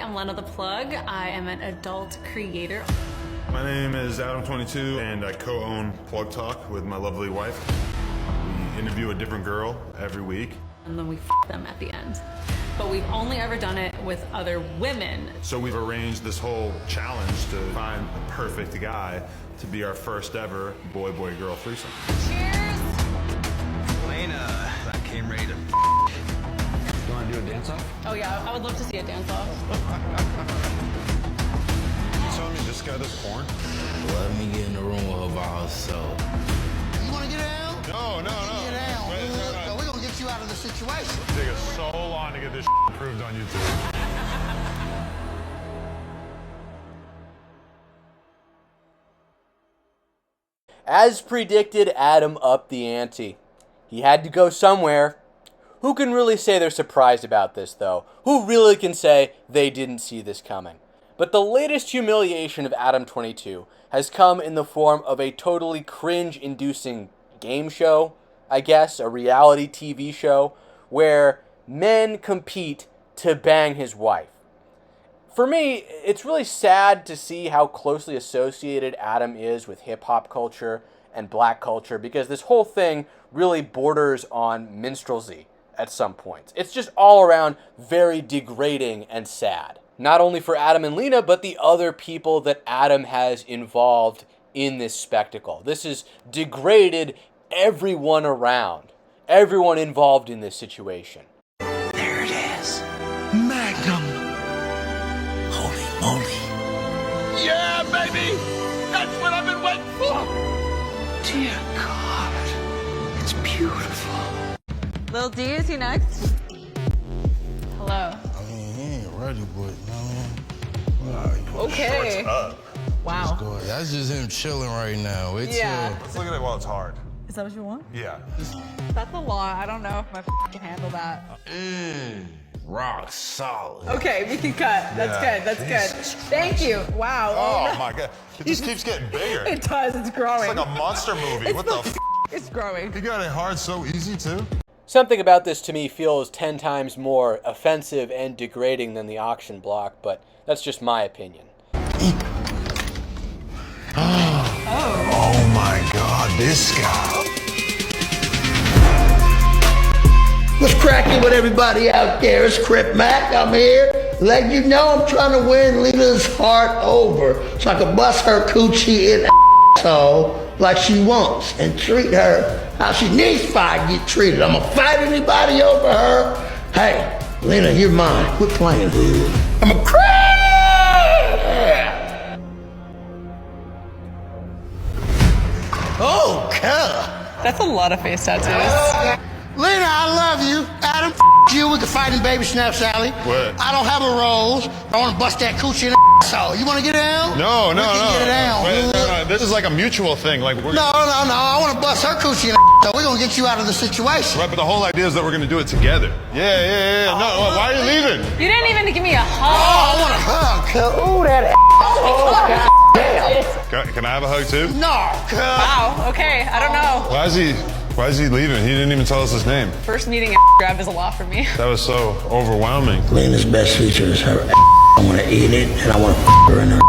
I'm Lena the Plug. I am an adult creator. My name is Adam22, and I co-own Plug Talk with my lovely wife. We interview a different girl every week. And then we them at the end. But we've only ever done it with other women. So we've arranged this whole challenge to find the perfect guy to be our first ever boy-boy-girl threesome. Cheers! Lena, I came ready to You wanna do a dance-off? Oh yeah, I would love to see a dance-off. You telling me this guy does porn? Let me get in the room with her by herself. You want to get down? No. Get down. Wait, no. We're going to get you out of the situation. It's taking so long to get this approved on YouTube. As predicted, Adam upped the ante. He had to go somewhere. Who can really say they're surprised about this, though? Who really can say they didn't see this coming? But the latest humiliation of Adam22 has come in the form of a totally cringe-inducing game show, I guess, a reality TV show, where men compete to bang his wife. For me, it's really sad to see how closely associated Adam is with hip-hop culture and black culture, because this whole thing really borders on minstrelsy at some points. It's just all around very degrading and sad. Not only for Adam and Lena, but the other people that Adam has involved in this spectacle. This has degraded everyone around, everyone involved in this situation. There it is. Magnum. Holy moly. Yeah, baby! That's what I've been waiting for! Dear God. It's beautiful. Lil D, is he next? Hello. I mean, he ain't ready, but, you know what I mean? Okay. Wow. Go ahead. That's just him chilling right now. It's Yeah. Let's look at it while it's hard. Is that what you want? Yeah. That's a lot. I don't know if my can handle that. rock solid. Okay, we can cut. That's good. That's good. Thank you. Wow. Oh my God. It just keeps getting bigger. It does. It's growing. It's like a monster movie. What the f? It's growing. You got it hard so easy too? Something about this to me feels 10 times more offensive and degrading than the auction block, but that's just my opinion. Oh my God, this guy. What's cracking with everybody out there? It's Crip Mac. I'm here. Let you know I'm trying to win Lena's heart over so I can bust her coochie in asshole like she wants and treat her how she needs to get treated. I'm gonna fight anybody over her. Hey, Lena, you're mine. Quit playing. I'm a Oh, God. That's a lot of face tattoos. Lena, I love you. Adam, you with the fighting baby snap Sally. What? I don't have a rose. I want to bust that coochie in the asshole. You want to get down? No. We can get it down. Wait, no. This is like a mutual thing. Like we're No. I want to bust her coochie in the asshole. We're going to get you out of the situation. Right, but the whole idea is that we're gonna do it together. Yeah. No, why are you leaving? You didn't even give me a Oh, hug. I want a hug. Ooh, that asshole. God damn. Can I have a hug too? No. Wow, okay, I don't know. Why is he leaving? He didn't even tell us his name. First meeting grab is a lot for me. That was so overwhelming. Lena's best feature is her I want to eat it, and I want to her in her.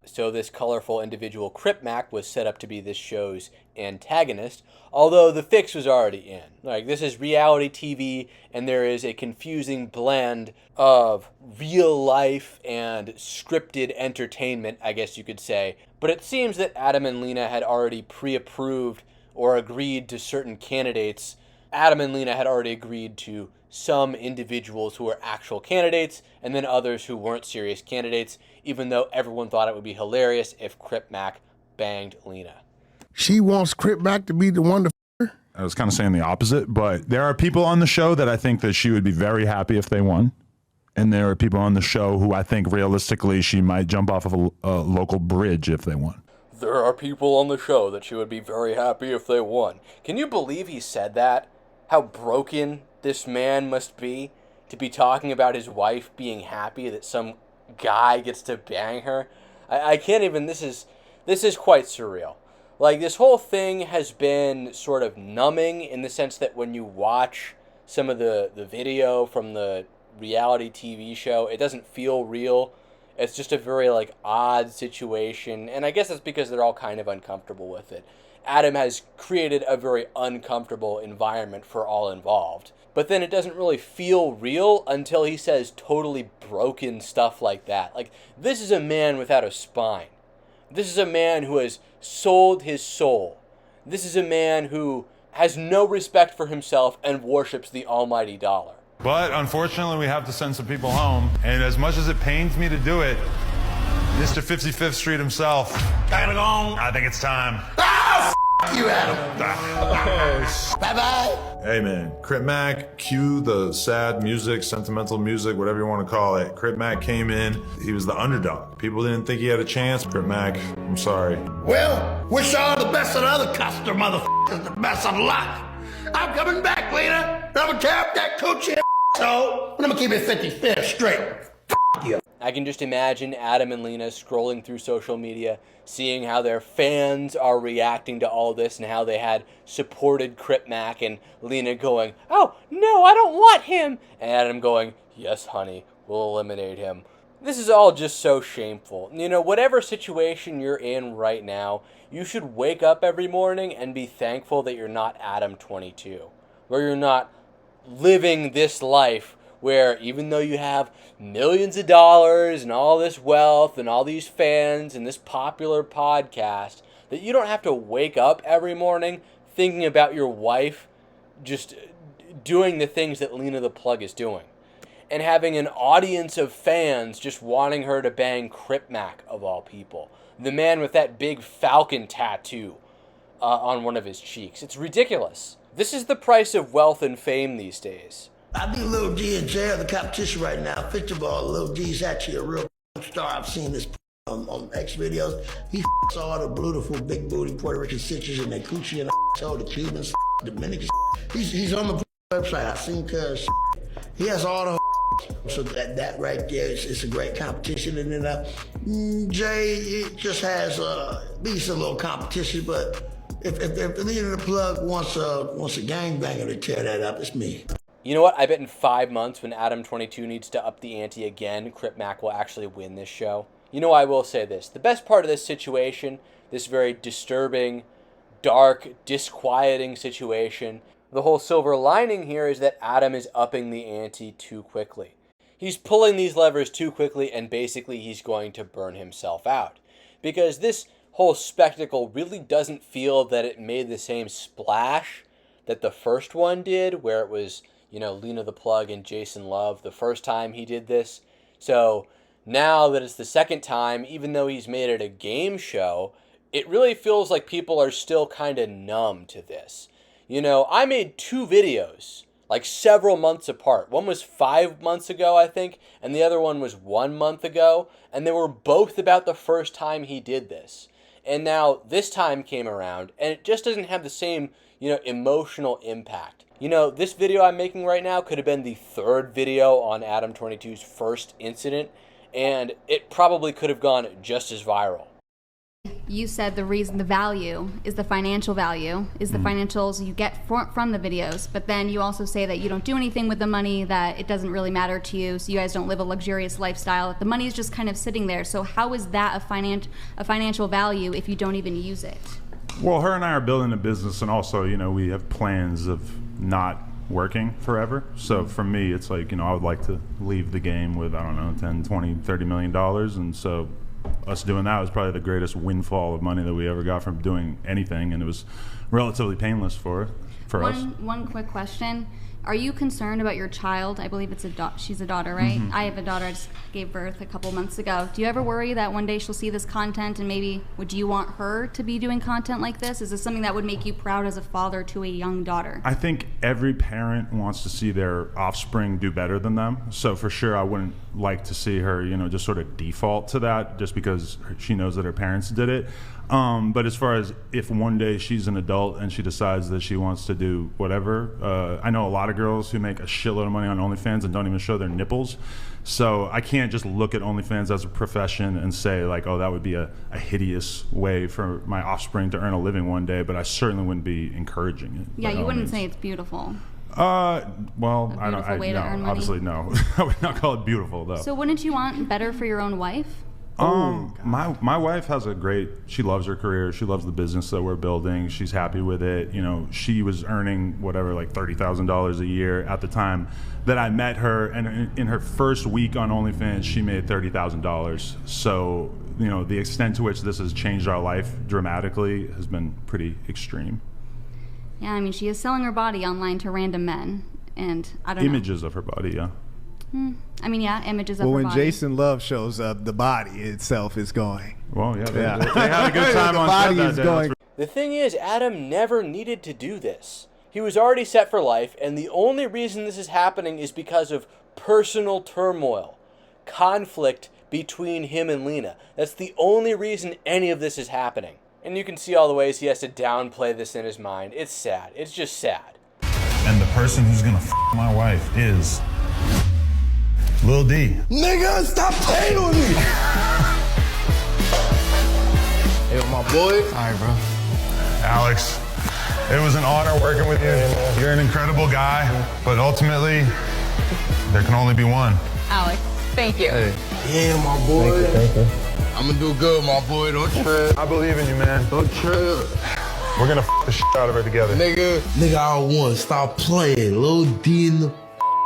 So this colorful individual Crip Mac was set up to be this show's antagonist, although the fix was already in. Like, this is reality TV, and there is a confusing blend of real life and scripted entertainment, I guess you could say. But it seems that Adam and Lena had already pre-approved or agreed to certain candidates. Adam and Lena had already agreed to some individuals who were actual candidates, and then others who weren't serious candidates, even though everyone thought it would be hilarious if Crip Mac banged Lena. She wants Crip Mac to be the one to f*** her? I was kind of saying the opposite, but there are people on the show that I think that she would be very happy if they won. And there are people on the show who I think realistically she might jump off of a local bridge if they won. There are people on the show that she would be very happy if they won. Can you believe he said that? How broken this man must be to be talking about his wife being happy that some guy gets to bang her. I can't even, this is quite surreal. Like, this whole thing has been sort of numbing in the sense that when you watch some of the video from the reality TV show, it doesn't feel real. It's just a very like odd situation, and I guess that's because they're all kind of uncomfortable with it. Adam has created a very uncomfortable environment for all involved. But then it doesn't really feel real until he says totally broken stuff like that. Like, this is a man without a spine. This is a man who has sold his soul. This is a man who has no respect for himself and worships the almighty dollar. But unfortunately, we have to send some people home. And as much as it pains me to do it, Mr. 55th Street himself, I think it's time. Oh, you, Adam. Bye-bye. Hey, man. Crip Mac, cue the sad music, sentimental music, whatever you want to call it. Crip Mac came in. He was the underdog. People didn't think he had a chance. Crip Mac, I'm sorry. Well, wish all the best of the other customer motherfuckers the best of luck. I'm coming back, Lena. I'm gonna tear up that coochie asshole, and I'm gonna keep it 55th straight. You. I can just imagine Adam and Lena scrolling through social media, seeing how their fans are reacting to all this and how they had supported Crip Mac, and Lena going, "Oh, no, I don't want him." And Adam going, "Yes, honey, we'll eliminate him." This is all just so shameful. You know, whatever situation you're in right now, you should wake up every morning and be thankful that you're not Adam22, where you're not living this life where even though you have millions of dollars and all this wealth and all these fans and this popular podcast, that you don't have to wake up every morning thinking about your wife just doing the things that Lena the Plug is doing, and having an audience of fans just wanting her to bang Crip Mac, of all people. The man with that big falcon tattoo on one of his cheeks. It's ridiculous. This is the price of wealth and fame these days. I think Lil G and Jay are the competition right now. First of all, Lil G's actually a real star. I've seen this on X videos. He all the beautiful big booty Puerto Rican sisters and their coochie and the Cubans, Dominicans. He's on the website. I've seen cuz he has all the so that right there is a great competition. And then Jay, it just has these a little competition, but if Lena the Plug wants a gangbanger to tear that up, it's me. You know what? I bet in 5 months, when Adam22 needs to up the ante again, Crip Mac will actually win this show. You know, I will say this. The best part of this situation, this very disturbing, dark, disquieting situation, the whole silver lining here is that Adam is upping the ante too quickly. He's pulling these levers too quickly, and basically he's going to burn himself out. Because this whole spectacle really doesn't feel that it made the same splash that the first one did, where it was, you know, Lena the Plug and Jason Love the first time he did this. So now that it's the second time, even though he's made it a game show, it really feels like people are still kind of numb to this. You know, I made 2 videos, like several months apart. One was 5 months ago, I think, and the other one was 1 month ago, and they were both about the first time he did this. And now this time came around, and it just doesn't have the same, you know, emotional impact. You know, this video I'm making right now could have been the 3rd video on Adam22's first incident, and it probably could have gone just as viral. You said the reason, the value is the financial value, is the financials you get from the videos, but then you also say that you don't do anything with the money, that it doesn't really matter to you, so you guys don't live a luxurious lifestyle, that the money is just kind of sitting there. So how is that a financial value if you don't even use it? Well, her and I are building a business, and also, you know, we have plans of not working forever. So for me, it's like, you know, I would like to leave the game with, I don't know, 10, 20, $30 million. And so us doing that was probably the greatest windfall of money that we ever got from doing anything. And it was relatively painless for us. One quick question. Are you concerned about your child? I believe it's she's a daughter, right? I have a daughter. I just gave birth a couple months ago. Do you ever worry that one day she'll see this content, and maybe would you want her to be doing content like this? Is this something that would make you proud as a father to a young daughter? I think every parent wants to see their offspring do better than them. So for sure, I wouldn't like to see her, you know, just sort of default to that just because she knows that her parents did it. But as far as if one day she's an adult and she decides that she wants to do whatever, I know a lot of girls who make a shitload of money on OnlyFans and don't even show their nipples. So I can't just look at OnlyFans as a profession and say like, oh, that would be a hideous way for my offspring to earn a living one day, but I certainly wouldn't be encouraging it. Yeah, you wouldn't say it's beautiful. Well, I don't. beautiful way to earn money? Obviously, no. I would not call it beautiful, though. So wouldn't you want better for your own wife? My wife has she loves her career. She loves the business that we're building. She's happy with it. You know, she was earning whatever, like $30,000 a year at the time that I met her. And in her first week on OnlyFans, she made $30,000. So, you know, the extent to which this has changed our life dramatically has been pretty extreme. Yeah, I mean, she is selling her body online to random men. And I don't know. Images of her body, yeah. I mean, yeah, images of Well, her when body. Jason Love shows up, the body itself is going. Well, yeah, they had a good time The on body set that is day. going. The thing is, Adam never needed to do this. He was already set for life, and the only reason this is happening is because of personal turmoil, conflict between him and Lena. That's the only reason any of this is happening. And you can see all the ways he has to downplay this in his mind. It's sad. It's just sad. And the person who's gonna f my wife is Lil D. Nigga, stop playing with me. Hey, my boy. All right, bro. Alex, it was an honor working with you. You're an incredible guy, but ultimately, there can only be one. Alex, thank you. Yeah, my boy. Thank you. I'm gonna do good, my boy. Don't trip. I believe in you, man. Don't trip. We're gonna f the shit out of her together. Nigga, I don't want to stop playing. Lil D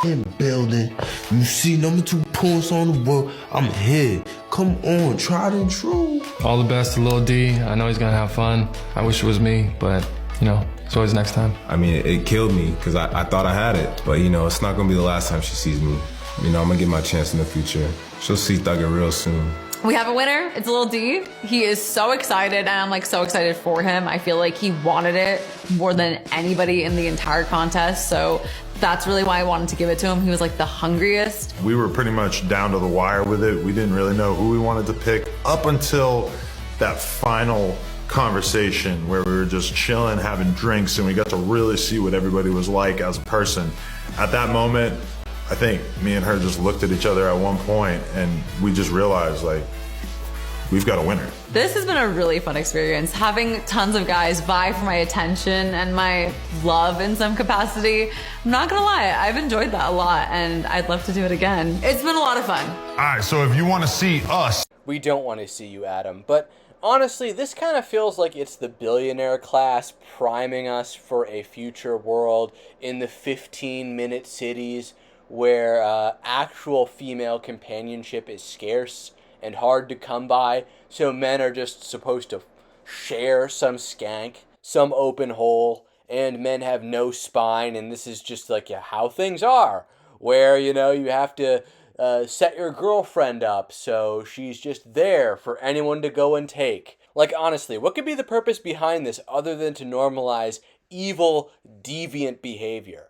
in the building. You see number 2 points on the board. I'm here. Come on, tried and true. All the best to Lil D. I know he's gonna have fun. I wish it was me, but you know, it's always next time. I mean, it killed me because I thought I had it. But, you know, it's not going to be the last time she sees me. You know, I'm going to get my chance in the future. She'll see Thugger real soon. We have a winner. It's Lil D. He is so excited, and I'm like so excited for him. I feel like he wanted it more than anybody in the entire contest. So that's really why I wanted to give it to him. He was like the hungriest. We were pretty much down to the wire with it. We didn't really know who we wanted to pick up until that final conversation where we were just chilling, having drinks, and we got to really see what everybody was like as a person. At that moment, I think me and her just looked at each other at one point and we just realized, like, we've got a winner. This has been a really fun experience. Having tons of guys vie for my attention and my love in some capacity. I'm not gonna lie, I've enjoyed that a lot and I'd love to do it again. It's been a lot of fun. All right, so if you want to see us, We don't want to see you, Adam, but honestly, this kind of feels like it's the billionaire class priming us for a future world in the 15-minute cities where actual female companionship is scarce and hard to come by, so men are just supposed to share some skank, some open hole, and men have no spine, and this is just like how things are, where, you know, you have to set your girlfriend up so she's just there for anyone to go and take. Like, honestly, what could be the purpose behind this other than to normalize evil, deviant behavior?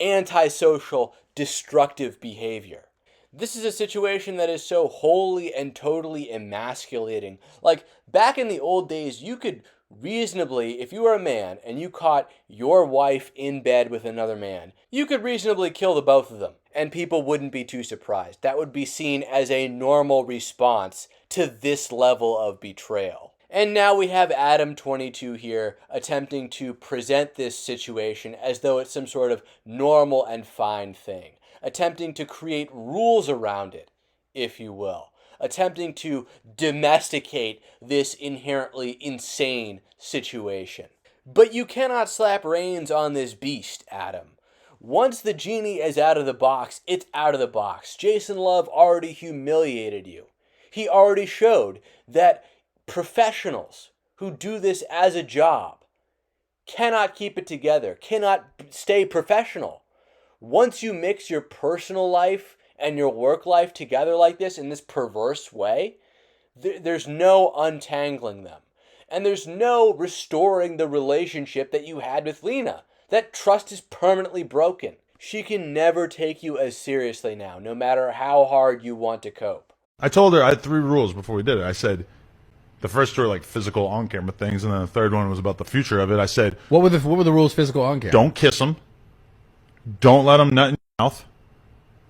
Antisocial, destructive behavior. This is a situation that is so wholly and totally emasculating. Like, back in the old days, you could reasonably, if you were a man and you caught your wife in bed with another man, you could reasonably kill the both of them, and people wouldn't be too surprised. That would be seen as a normal response to this level of betrayal. And now we have Adam22 here attempting to present this situation as though it's some sort of normal and fine thing, attempting to create rules around it, if you will, attempting to domesticate this inherently insane situation. But you cannot slap reins on this beast, Adam. Once the genie is out of the box, it's out of the box. Jason Love already humiliated you. He already showed that professionals who do this as a job cannot keep it together, cannot stay professional. Once you mix your personal life and your work life together like this in this perverse way, there's no untangling them. And there's no restoring the relationship that you had with Lena. That trust is permanently broken. She can never take you as seriously now, no matter how hard you want to cope. I told her I had 3 rules before we did it. I said, the first 2 are like physical on-camera things, and then the third one was about the future of it. I said, What were the rules physical on camera? don't kiss them, don't let them nut in your mouth,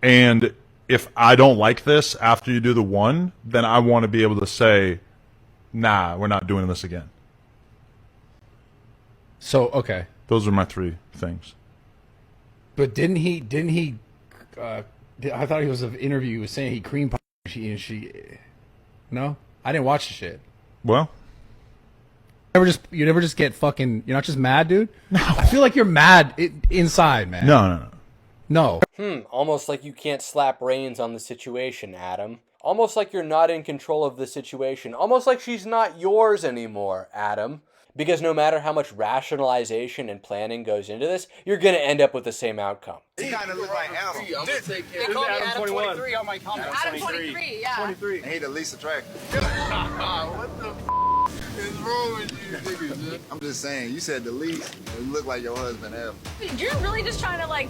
and if I don't like this after you do the one, then I want to be able to say, nah, we're not doing this again. So, okay. Those are my 3 things. But didn't he? I thought he was an interview. He was saying he cream pie. She. No, I didn't watch the shit. Well, you never just get fucking. You're not just mad, dude. No, I feel like you're mad inside, man. No. Almost like you can't slap reins on the situation, Adam. Almost like you're not in control of the situation. Almost like she's not yours anymore, Adam. Because no matter how much rationalization and planning goes into this, you're going to end up with the same outcome. He kind of look like Adam. They call me Adam 23 on my comment. Adam 23, yeah. 23. And he the least attractive. What the is wrong with you niggas, man? I'm just saying, you said the least. You look like your husband, Adam. You're really just trying to, like,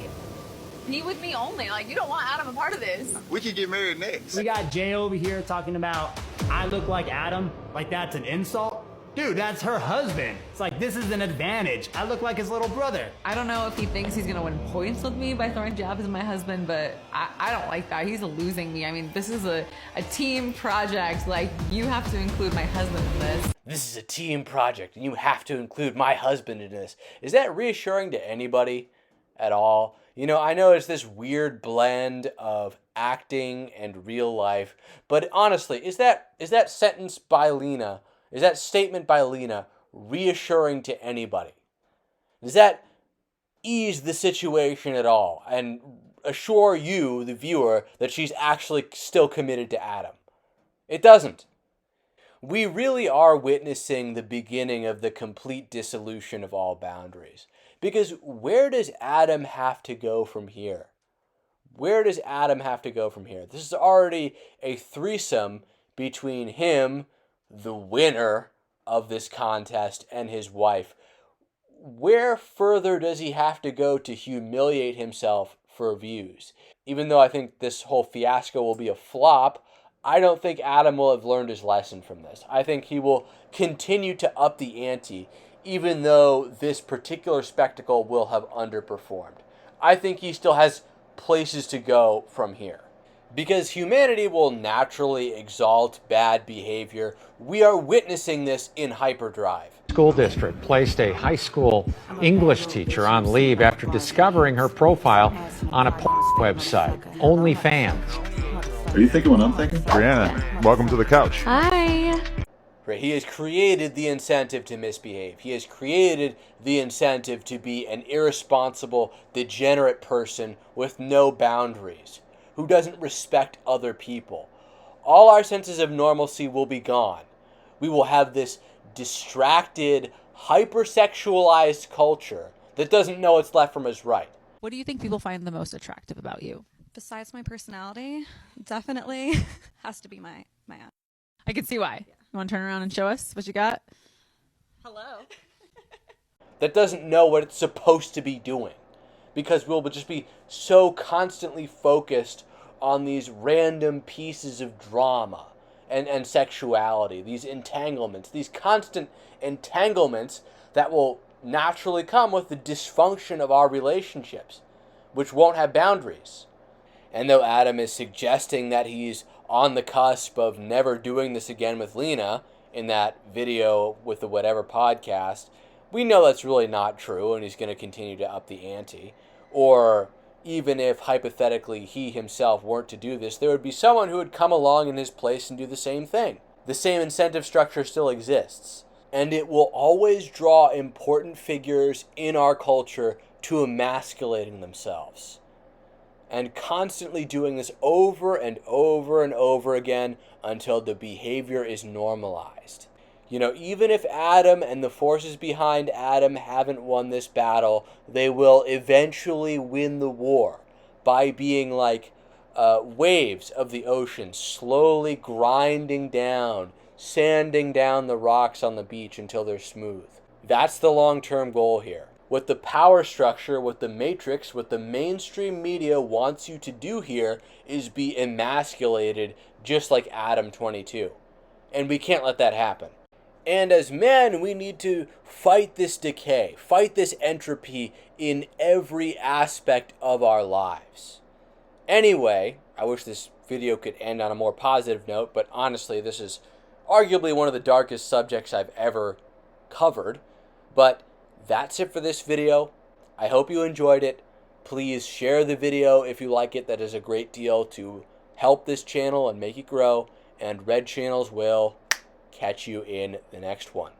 be with me only. Like, you don't want Adam a part of this. We could get married next. We got Jay over here talking about, I look like Adam. Like, that's an insult? Dude, that's her husband. It's like, this is an advantage. I look like his little brother. I don't know if he thinks he's gonna win points with me by throwing jabs at my husband, but I don't like that. He's losing me. I mean, this is a team project. Like, you have to include my husband in this. This is a team project, and you have to include my husband in this. Is that reassuring to anybody at all? You know, I know it's this weird blend of acting and real life, but honestly, is that sentence by Lena, is that statement by Lena reassuring to anybody? Does that ease the situation at all and assure you, the viewer, that she's actually still committed to Adam? It doesn't. We really are witnessing the beginning of the complete dissolution of all boundaries. Because where does Adam have to go from here? Where does Adam have to go from here? This is already a threesome between him, the winner of this contest, and his wife. Where further does he have to go to humiliate himself for views? Even though I think this whole fiasco will be a flop, I don't think Adam will have learned his lesson from this. I think he will continue to up the ante, even though this particular spectacle will have underperformed. I think he still has places to go from here. Because humanity will naturally exalt bad behavior. We are witnessing this in hyperdrive. School district placed a high school English teacher on leave after discovering her profile on a website, OnlyFans. Are you thinking what I'm thinking? Brianna, welcome to the couch. Hi. Right, he has created the incentive to misbehave. He has created the incentive to be an irresponsible, degenerate person with no boundaries, who doesn't respect other people. All our senses of normalcy will be gone. We will have this distracted, hypersexualized culture that doesn't know its left from its right. What do you think people find the most attractive about you? Besides my personality, definitely has to be my aunt. I can see why. Yeah. You want to turn around and show us what you got? Hello. That doesn't know what it's supposed to be doing. Because we'll just be so constantly focused on these random pieces of drama and sexuality, these entanglements, these constant entanglements that will naturally come with the dysfunction of our relationships, which won't have boundaries. And though Adam is suggesting that he's on the cusp of never doing this again with Lena in that video with the whatever podcast, we know that's really not true, and he's going to continue to up the ante. Or even if, hypothetically, he himself weren't to do this, there would be someone who would come along in his place and do the same thing. The same incentive structure still exists. And it will always draw important figures in our culture to emasculating themselves. And constantly doing this over and over and over again until the behavior is normalized. You know, even if Adam and the forces behind Adam haven't won this battle, they will eventually win the war by being like waves of the ocean, slowly grinding down, sanding down the rocks on the beach until they're smooth. That's the long-term goal here. What the power structure, what the matrix, what the mainstream media wants you to do here is be emasculated just like Adam22. And we can't let that happen. And as men, we need to fight this decay, fight this entropy in every aspect of our lives. Anyway, I wish this video could end on a more positive note, but honestly, this is arguably one of the darkest subjects I've ever covered. But that's it for this video. I hope you enjoyed it. Please share the video if you like it. That is a great deal to help this channel and make it grow. And Red Channels will catch you in the next one.